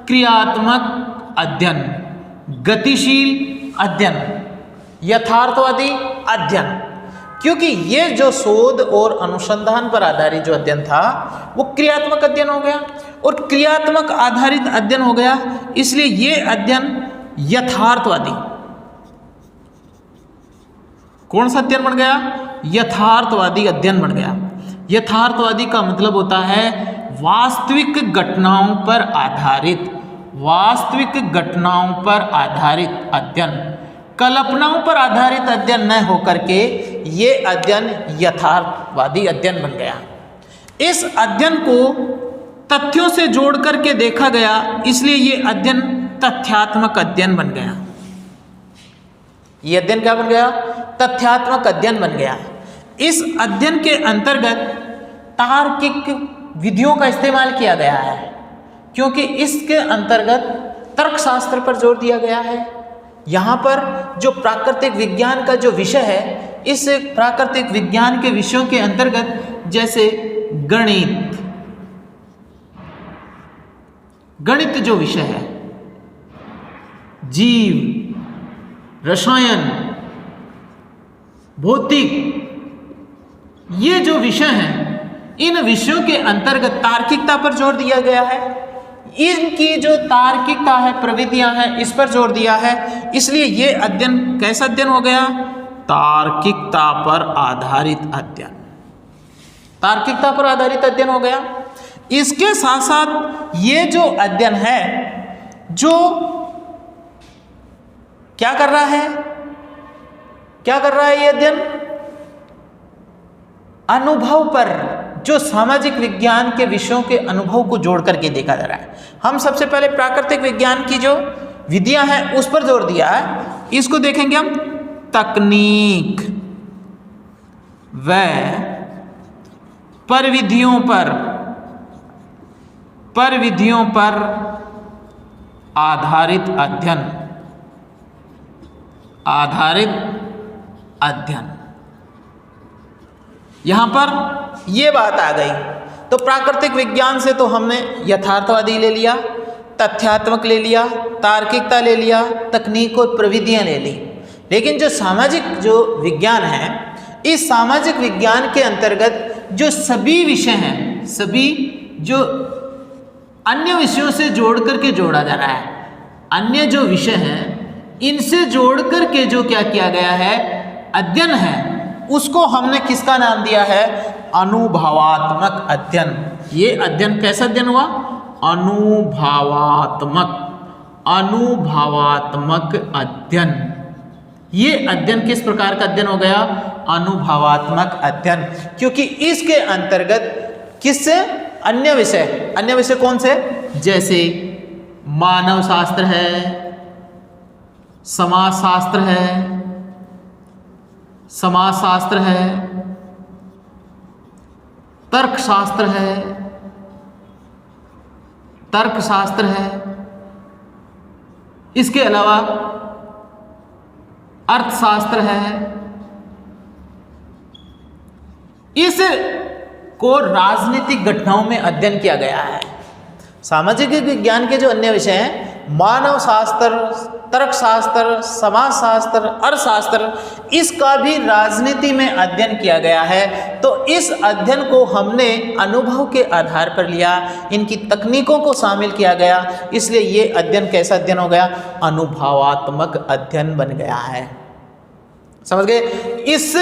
क्रियात्मक अध्ययन, गतिशील अध्ययन, यथार्थवादी अध्ययन। क्योंकि ये जो शोध और अनुसंधान पर आधारित जो अध्ययन था, वो क्रियात्मक अध्ययन हो गया और क्रियात्मक आधारित अध्ययन हो गया, इसलिए ये अध्ययन यथार्थवादी, कौन सा अध्ययन बन गया? यथार्थवादी अध्ययन बन गया। यथार्थवादी का मतलब होता है वास्तविक घटनाओं पर आधारित अध्ययन, कल्पनाओं पर आधारित अध्ययन न होकर के ये अध्ययन यथार्थवादी अध्ययन बन गया। इस अध्ययन को तथ्यों से जोड़ करके देखा गया, इसलिए ये अध्ययन तथ्यात्मक अध्ययन बन गया। ये अध्ययन क्या बन गया? तथ्यात्मक अध्ययन बन गया। इस अध्ययन के अंतर्गत तार्किक विधियों का इस्तेमाल किया गया है, क्योंकि इसके अंतर्गत तर्कशास्त्र पर जोर दिया गया है। यहाँ पर जो प्राकृतिक विज्ञान का जो विषय है, इस प्राकृतिक विज्ञान के विषयों के अंतर्गत जैसे गणित जो विषय है, जीव, रसायन, भौतिक, ये जो विषय हैं, इन विषयों के अंतर्गत तार्किकता पर जोर दिया गया है। इनकी जो तार्किकता है, प्रविधियां हैं, इस पर जोर दिया है। इसलिए ये अध्ययन कैसा अध्ययन हो गया? तार्किकता पर आधारित अध्ययन, तार्किकता पर आधारित अध्ययन हो गया। इसके साथ साथ ये जो अध्ययन है, जो क्या कर रहा है? ये अध्ययन अनुभव पर, जो सामाजिक विज्ञान के विषयों के अनुभव को जोड़ करके देखा जा रहा है। हम सबसे पहले प्राकृतिक विज्ञान की जो विधियां हैं उस पर जोर दिया है। इसको देखेंगे हम तकनीक व प्रविधियों पर आधारित अध्ययन। यहाँ पर ये बात आ गई। तो प्राकृतिक विज्ञान से तो हमने यथार्थवादी ले लिया, तथ्यात्मक ले लिया, तार्किकता ले लिया, तकनीक और प्रविधियाँ ले ली। लेकिन जो सामाजिक जो विज्ञान है, इस सामाजिक विज्ञान के अंतर्गत जो सभी विषय हैं, सभी जो अन्य विषयों से जोड़ करके जोड़ा जा रहा है, अन्य जो विषय हैं इनसे जोड़ करके जो क्या किया गया है, अध्ययन है, उसको हमने किसका नाम दिया है? अनुभवात्मक अध्ययन। ये अध्ययन कैसा अध्ययन हुआ? अनुभवात्मक अध्ययन। ये अध्ययन किस प्रकार का अध्ययन हो गया? अनुभवात्मक अध्ययन। क्योंकि इसके अंतर्गत किससे? अन्य विषय कौन से? जैसे मानव शास्त्र है, समाजशास्त्र है, तर्कशास्त्र है, इसके अलावा अर्थशास्त्र है। इस को राजनीतिक घटनाओं में अध्ययन किया गया है। सामाजिक विज्ञान के जो अन्य विषय हैं, मानव शास्त्र, तर्कशास्त्र, समाजशास्त्र, अर्थशास्त्र, इसका भी राजनीति में अध्ययन किया गया है। तो इस अध्ययन को हमने अनुभव के आधार पर लिया, इनकी तकनीकों को शामिल किया गया, इसलिए ये अध्ययन कैसा अध्ययन हो गया? अनुभवात्मक अध्ययन बन गया है। समझ गए? इस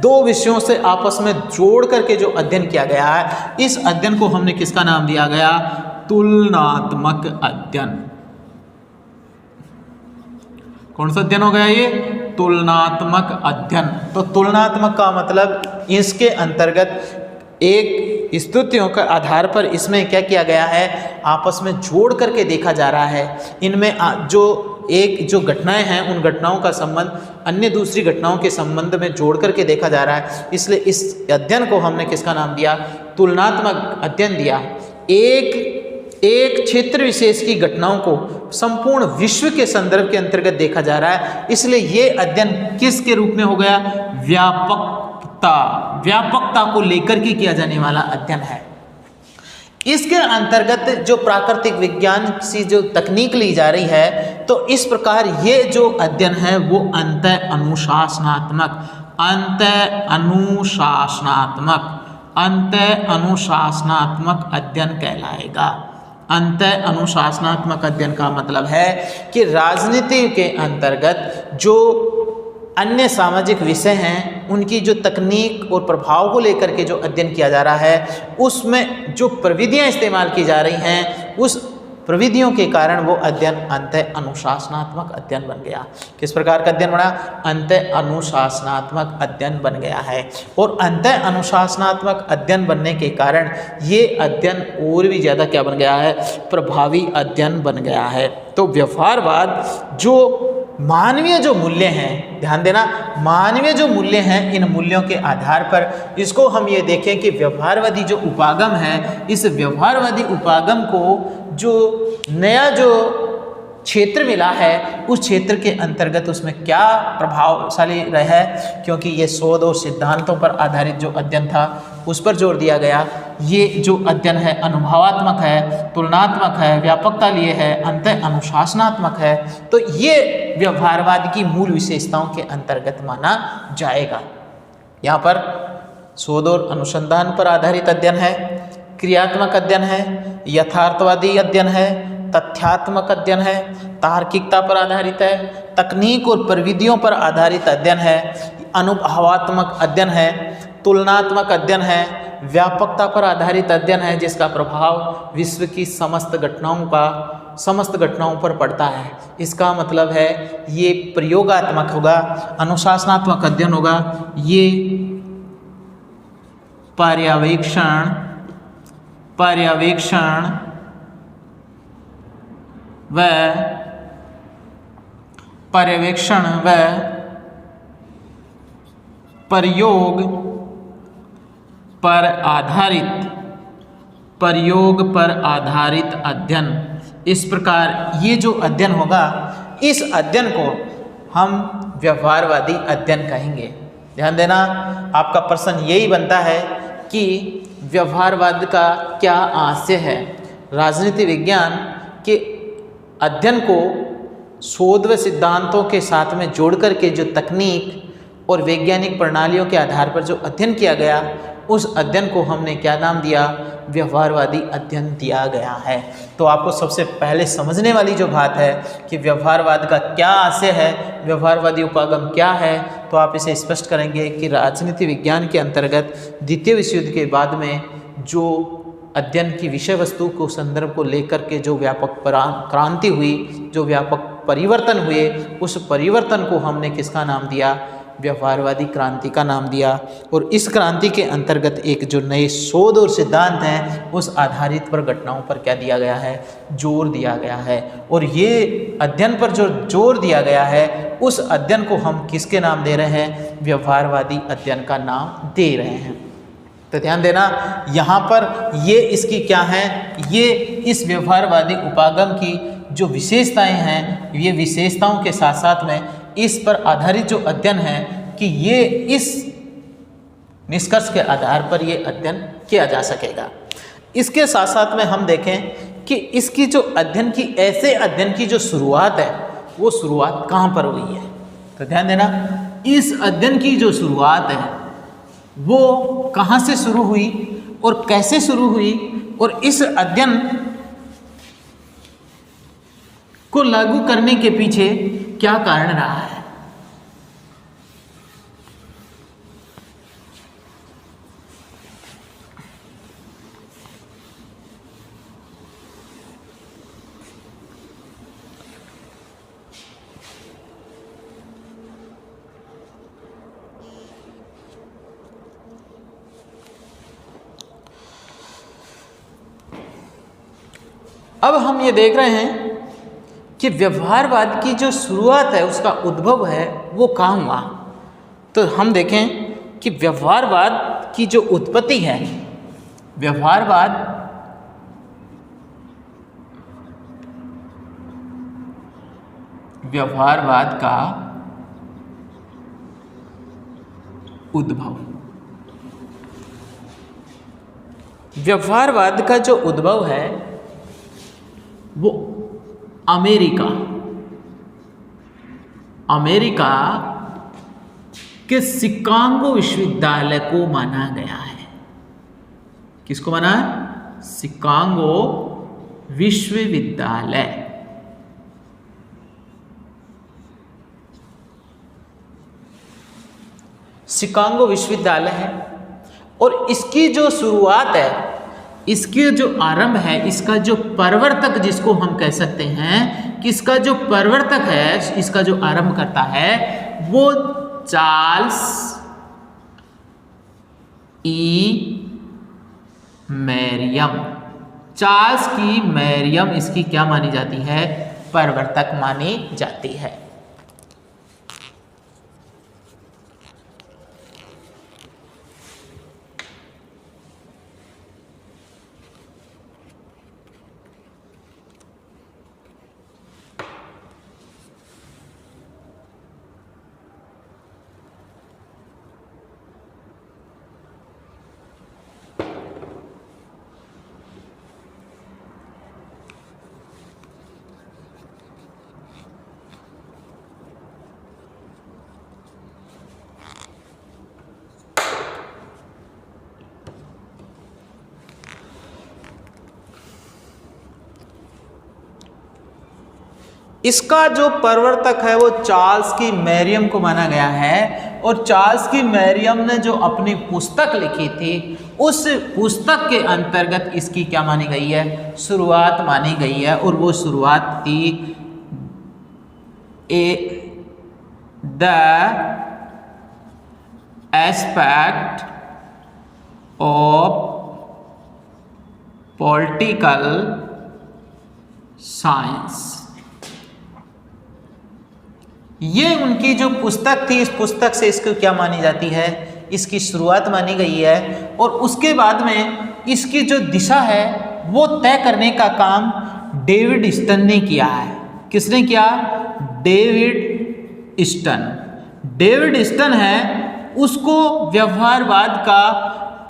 दो विषयों से आपस में जोड़ करके जो अध्ययन किया गया है, इस अध्ययन को हमने किसका नाम दिया गया? तुलनात्मक अध्ययन। कौन सा अध्ययन हो गया ये? तुलनात्मक अध्ययन। तो तुलनात्मक का मतलब इसके अंतर्गत एक स्थितियों के आधार पर इसमें क्या किया गया है? आपस में जोड़ करके देखा जा रहा है। इनमें जो घटनाएं हैं, उन घटनाओं का संबंध अन्य दूसरी घटनाओं के संबंध में जोड़ करके देखा जा रहा है। इसलिए इस अध्ययन को हमने किसका नाम दिया? तुलनात्मक अध्ययन दिया। एक क्षेत्र विशेष की घटनाओं को संपूर्ण विश्व के संदर्भ के अंतर्गत देखा जा रहा है, इसलिए ये अध्ययन किसके रूप में हो गया? व्यापकता को लेकर के किया जाने वाला अध्ययन है। इसके अंतर्गत जो प्राकृतिक विज्ञान की जो तकनीक ली जा रही है, तो इस प्रकार ये जो अध्ययन है वो अंतः अनुशासनात्मक अध्ययन कहलाएगा। अंतः अनुशासनात्मक अध्ययन का मतलब है कि राजनीति के अंतर्गत जो अन्य सामाजिक विषय हैं, उनकी जो तकनीक और प्रभाव को लेकर के जो अध्ययन किया जा रहा है, उसमें जो प्रविधियां इस्तेमाल की जा रही हैं, उस प्रविधियों के कारण वो अध्ययन अंतः अनुशासनात्मक अध्ययन बन गया। किस प्रकार का अध्ययन बना? अंतः अनुशासनात्मक अध्ययन बन गया है। और अंतः अनुशासनात्मक अध्ययन बनने के कारण ये अध्ययन और भी ज़्यादा क्या बन गया है? प्रभावी अध्ययन बन गया है। तो व्यवहारवाद जो मानवीय जो मूल्य हैं, ध्यान देना, मानवीय जो मूल्य हैं, इन मूल्यों के आधार पर इसको हम ये देखें कि व्यवहारवादी जो उपागम है, इस व्यवहारवादी उपागम को जो नया जो क्षेत्र मिला है, उस क्षेत्र के अंतर्गत उसमें क्या प्रभावशाली रहा है? क्योंकि ये शोध और सिद्धांतों पर आधारित जो अध्ययन था, उस पर जोर दिया गया। ये जो अध्ययन है अनुभवात्मक है, तुलनात्मक है, व्यापकता लिए है, अंतः अनुशासनात्मक है। तो ये व्यवहारवाद की मूल विशेषताओं के अंतर्गत माना जाएगा। यहाँ पर शोध और अनुसंधान पर आधारित अध्ययन है, क्रियात्मक अध्ययन है, यथार्थवादी अध्ययन है, तथ्यात्मक अध्ययन है, तार्किकता पर आधारित है, तकनीक और प्रविधियों पर आधारित अध्ययन है, अनुभवात्मक अध्ययन है, तुलनात्मक अध्ययन है, व्यापकता पर आधारित अध्ययन है, जिसका प्रभाव विश्व की समस्त घटनाओं पर पड़ता है। इसका मतलब है ये प्रयोगात्मक होगा, अनुशासनात्मक अध्ययन होगा, ये पर्यवेक्षण व प्रयोग पर आधारित अध्ययन। इस प्रकार ये जो अध्ययन होगा, इस अध्ययन को हम व्यवहारवादी अध्ययन कहेंगे। ध्यान देना, आपका प्रश्न यही बनता है कि व्यवहारवाद का क्या आशय है। राजनीति विज्ञान के अध्ययन को शोध व सिद्धांतों के साथ में जोड़ करके जो तकनीक और वैज्ञानिक प्रणालियों के आधार पर जो अध्ययन किया गया, उस अध्ययन को हमने क्या नाम दिया, व्यवहारवादी अध्ययन दिया गया है। तो आपको सबसे पहले समझने वाली जो बात है कि व्यवहारवाद का क्या आशय है, व्यवहारवादी उपागम क्या है, तो आप इसे स्पष्ट करेंगे कि राजनीति विज्ञान के अंतर्गत द्वितीय विश्व युद्ध के बाद में जो अध्ययन की विषय वस्तु को संदर्भ को लेकर के जो व्यापक क्रांति हुई, जो व्यापक परिवर्तन हुए, उस परिवर्तन को हमने किसका नाम दिया, व्यवहारवादी क्रांति का नाम दिया। और इस क्रांति के अंतर्गत एक जो नए शोध और सिद्धांत हैं, उस आधारित पर घटनाओं पर क्या दिया गया है, जोर दिया गया है। और ये अध्ययन पर जो जोर दिया गया है, उस अध्ययन को हम किसके नाम दे रहे हैं, व्यवहारवादी अध्ययन का नाम दे रहे हैं। तो ध्यान देना, यहाँ पर ये इसकी क्या है, ये इस व्यवहारवादी उपागम की जो विशेषताएं हैं, ये विशेषताओं के साथ साथ में इस पर आधारित जो अध्ययन है कि ये इस निष्कर्ष के आधार पर ये अध्ययन किया जा सकेगा। इसके साथ साथ में हम देखें कि इसकी जो अध्ययन की, ऐसे अध्ययन की जो शुरुआत है, वो शुरुआत कहाँ पर हुई है। तो ध्यान देना, इस अध्ययन की जो शुरुआत है वो कहाँ से शुरू हुई और कैसे शुरू हुई, और इस अध्ययन को लागू करने के पीछे क्या कारण रहा है। अब हम ये देख रहे हैं कि व्यवहारवाद की जो शुरुआत है, उसका उद्भव है, वो कहाँ हुआ। तो हम देखें कि व्यवहारवाद की जो उत्पत्ति है, व्यवहारवाद का उद्भव, व्यवहारवाद का जो उद्भव है वो अमेरिका के शिकागो विश्वविद्यालय को माना गया है। किसको माना है, शिकागो विश्वविद्यालय। शिकागो विश्वविद्यालय है, और इसकी जो शुरुआत है, इसके जो आरंभ है, इसका जो प्रवर्तक जिसको हम कह सकते हैं कि इसका जो प्रवर्तक है, इसका जो आरंभ करता है, वो चार्ल्स ई मैरियम, चार्ल्स की मैरियम इसकी क्या मानी जाती है, प्रवर्तक मानी जाती है। इसका जो प्रवर्तक है वो चार्ल्स की मैरियम को माना गया है, और चार्ल्स की मैरियम ने जो अपनी पुस्तक लिखी थी, उस पुस्तक के अंतर्गत इसकी क्या मानी गई है, शुरुआत मानी गई है। और वो शुरुआत थी the aspect of political science. ये उनकी जो पुस्तक थी, इस पुस्तक से इसको क्या मानी जाती है, इसकी शुरुआत मानी गई है। और उसके बाद में इसकी जो दिशा है वो तय करने का काम डेविड स्टन ने किया है। किसने किया, डेविड स्टन। डेविड स्टन है उसको व्यवहारवाद का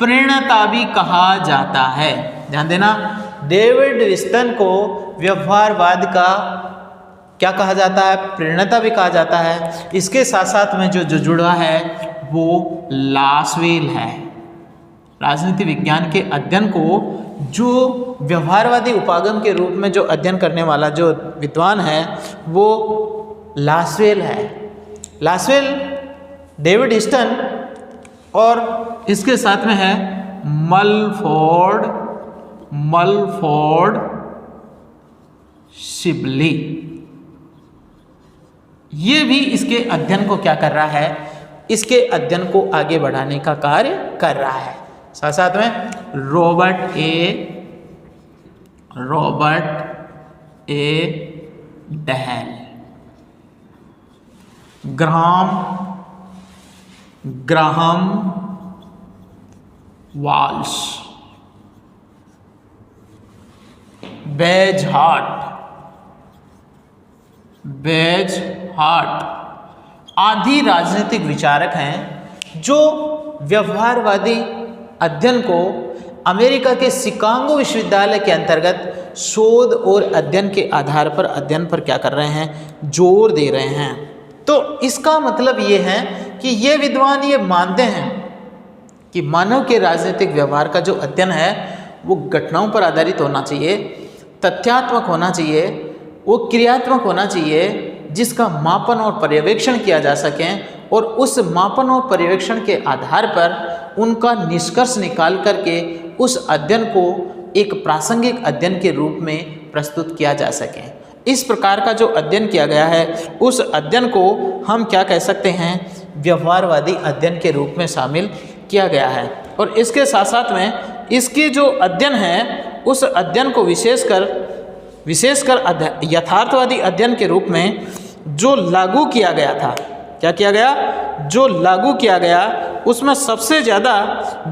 प्रणेता भी कहा जाता है। ध्यान देना, डेविड विस्टन को व्यवहारवाद का क्या कहा जाता है? प्रणेता भी कहा जाता है। इसके साथ साथ में जो जुड़ा है वो लासवेल है। राजनीति विज्ञान के अध्ययन को जो व्यवहारवादी उपागम के रूप में जो अध्ययन करने वाला जो विद्वान है वो लासवेल है। लासवेल, डेविड हिस्टन और इसके साथ में है मलफोर्ड शिबली। ये भी इसके अध्ययन को क्या कर रहा है? इसके अध्ययन को आगे बढ़ाने का कार्य कर रहा है। साथ साथ में Robert A Dahl, Graham Walsh, Bagehot आदि राजनीतिक विचारक हैं जो व्यवहारवादी अध्ययन को अमेरिका के शिकागो विश्वविद्यालय के अंतर्गत शोध और अध्ययन के आधार पर अध्ययन पर क्या कर रहे हैं? जोर दे रहे हैं। तो इसका मतलब ये है कि ये विद्वान ये मानते हैं कि मानव के राजनीतिक व्यवहार का जो अध्ययन है वो घटनाओं पर आधारित होना चाहिए, तथ्यात्मक होना चाहिए, वो क्रियात्मक होना चाहिए, जिसका मापन और पर्यवेक्षण किया जा सके और उस मापन और पर्यवेक्षण के आधार पर उनका निष्कर्ष निकाल करके उस अध्ययन को एक प्रासंगिक अध्ययन के रूप में प्रस्तुत किया जा सके। इस प्रकार का जो अध्ययन किया गया है उस अध्ययन को हम क्या कह सकते हैं? व्यवहारवादी अध्ययन के रूप में शामिल किया गया है। और इसके साथ साथ में इसके जो अध्ययन है उस अध्ययन को विशेषकर यथार्थवादी अध्ययन के रूप में जो लागू किया गया था, क्या किया गया? जो लागू किया गया उसमें सबसे ज़्यादा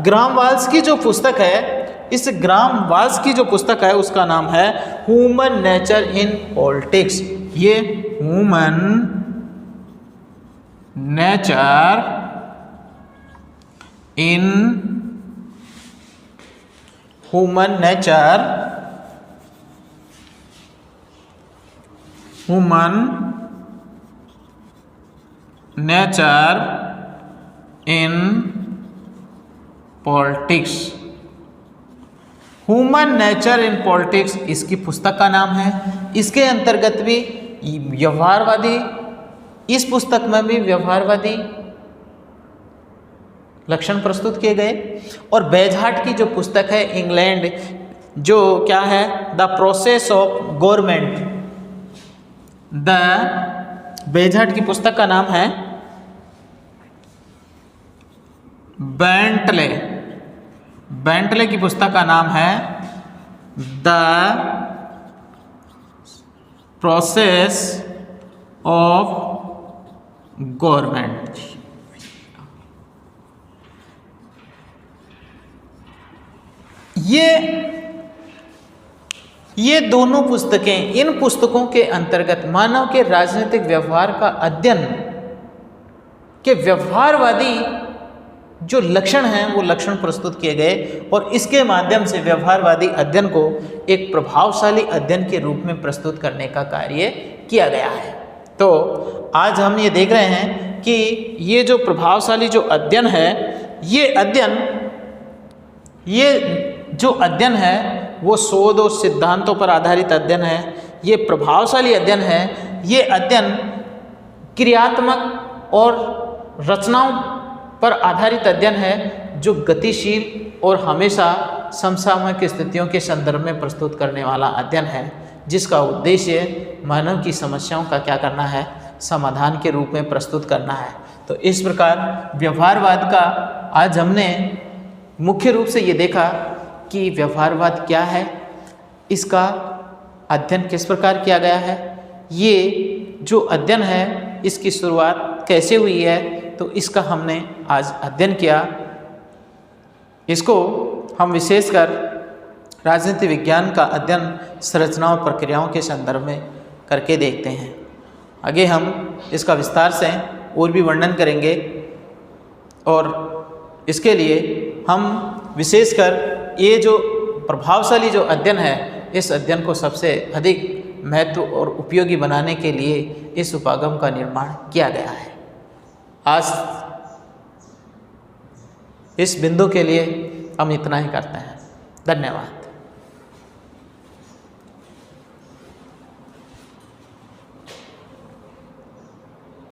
ग्राहम वाल्स की जो पुस्तक है, इस ग्राहम वाल्स की जो पुस्तक है उसका नाम है ह्यूमन नेचर इन पॉलिटिक्स। ये human nature in politics, human nature in politics इसकी पुस्तक का नाम है। इसके अंतर्गत भी व्यवहारवादी, इस पुस्तक में भी व्यवहारवादी लक्षण प्रस्तुत किए गए। और बेजहार्ट की जो पुस्तक है इंग्लैंड, जो क्या है? The process of government. Bagehot की पुस्तक का नाम है बेंटले की पुस्तक का नाम है द प्रोसेस ऑफ गवर्नमेंट। ये दोनों पुस्तकें, इन पुस्तकों के अंतर्गत मानव के राजनीतिक व्यवहार का अध्ययन के व्यवहारवादी जो लक्षण हैं वो लक्षण प्रस्तुत किए गए और इसके माध्यम से व्यवहारवादी अध्ययन को एक प्रभावशाली अध्ययन के रूप में प्रस्तुत करने का कार्य किया गया है। तो आज हम ये देख रहे हैं कि ये जो प्रभावशाली जो अध्ययन है, ये जो अध्ययन है वो शोध और सिद्धांतों पर आधारित अध्ययन है। ये प्रभावशाली अध्ययन है। ये अध्ययन क्रियात्मक और रचनाओं पर आधारित अध्ययन है जो गतिशील और हमेशा समसामयिक स्थितियों के संदर्भ में प्रस्तुत करने वाला अध्ययन है, जिसका उद्देश्य मानव की समस्याओं का क्या करना है? समाधान के रूप में प्रस्तुत करना है। तो इस प्रकार व्यवहारवाद का आज हमने मुख्य रूप से ये देखा कि व्यवहारवाद क्या है, इसका अध्ययन किस प्रकार किया गया है, ये जो अध्ययन है इसकी शुरुआत कैसे हुई है, तो इसका हमने आज अध्ययन किया। इसको हम विशेषकर राजनीति विज्ञान का अध्ययन संरचनाओं और प्रक्रियाओं के संदर्भ में करके देखते हैं। आगे हम इसका विस्तार से और भी वर्णन करेंगे। और इसके लिए हम विशेषकर ये जो प्रभावशाली जो अध्ययन है, इस अध्ययन को सबसे अधिक महत्व और उपयोगी बनाने के लिए इस उपागम का निर्माण किया गया है। आज इस बिंदु के लिए हम इतना ही करते हैं। धन्यवाद।